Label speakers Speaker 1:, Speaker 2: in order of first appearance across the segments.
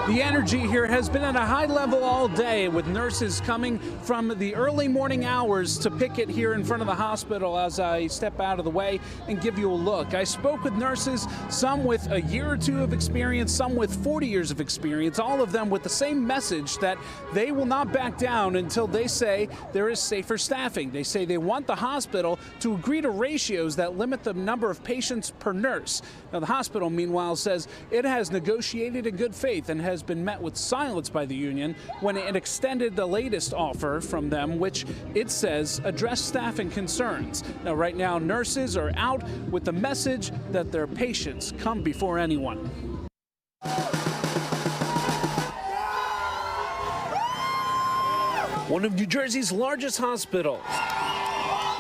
Speaker 1: The energy here has been at a high level all day, with nurses coming from the early morning hours to picket here in front of the hospital. As I step out of the way and give you a look, I spoke with nurses, some with a year or two of experience, some with 40 years of experience, all of them with the same message that they will not back down until they say there is safer staffing. They say they want the hospital to agree to ratios that limit the number of patients per nurse. Now, the hospital, meanwhile, says it has negotiated in good faith and has been met with silence by the union when it extended the latest offer from them, which it says addressed staffing concerns. Now, right now, nurses are out with the message that their patients come before anyone. One of New Jersey's largest hospitals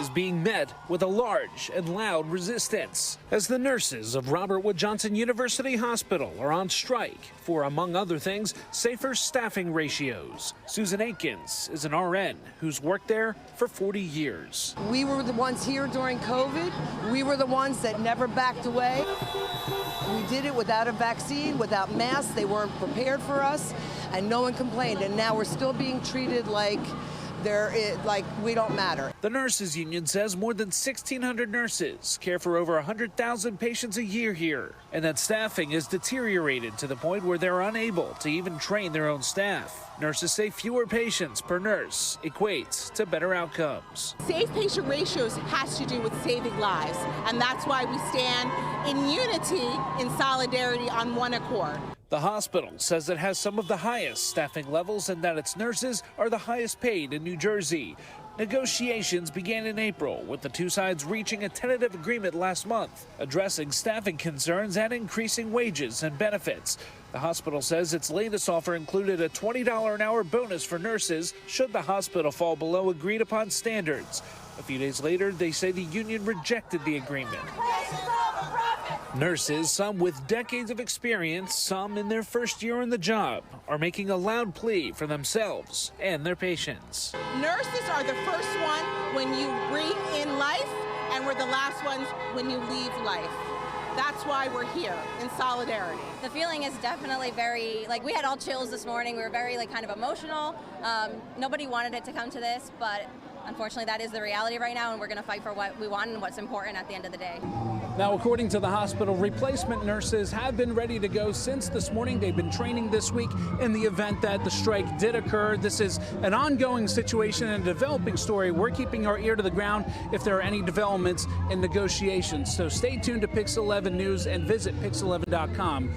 Speaker 1: is being met with a large and loud resistance as the nurses of Robert Wood Johnson University Hospital are on strike for, among other things, safer staffing ratios. Susan Aikens is an RN who's worked there for 40 years.
Speaker 2: We were the ones here during COVID. We were the ones that never backed away. We did it without a vaccine, without masks. They weren't prepared for us, and no one complained. And now we're still being treated like we don't matter.
Speaker 1: The nurses union says more than 1,600 nurses care for over 100,000 patients a year here, and that staffing has deteriorated to the point where they're unable to even train their own staff. Nurses say fewer patients per nurse equates to better outcomes.
Speaker 3: Safe patient ratios has to do with saving lives, and that's why we stand in unity, in solidarity, on one accord.
Speaker 1: The hospital says it has some of the highest staffing levels and that its nurses are the highest paid in New Jersey. Negotiations began in April, with the two sides reaching a tentative agreement last month, addressing staffing concerns and increasing wages and benefits. The hospital says its latest offer included a $20 an hour bonus for nurses should the hospital fall below agreed upon standards. A few days later, they say the union rejected the agreement. Nurses, some with decades of experience, some in their first year on the job, are making a loud plea for themselves and their patients.
Speaker 3: Nurses are the first one when you bring in life, and we're the last ones when you leave life. That's why we're here, in solidarity.
Speaker 4: The feeling is definitely very, we had all chills this morning. We were very, kind of emotional. Nobody wanted it to come to this, but unfortunately that is the reality right now, and we're going to fight for what we want and what's important at the end of the day.
Speaker 1: Now, according to the hospital, replacement nurses have been ready to go since this morning. They've been training this week in the event that the strike did occur. This is an ongoing situation and a developing story. We're keeping our ear to the ground if there are any developments in negotiations. So stay tuned to Pix 11 News and visit pix11.com.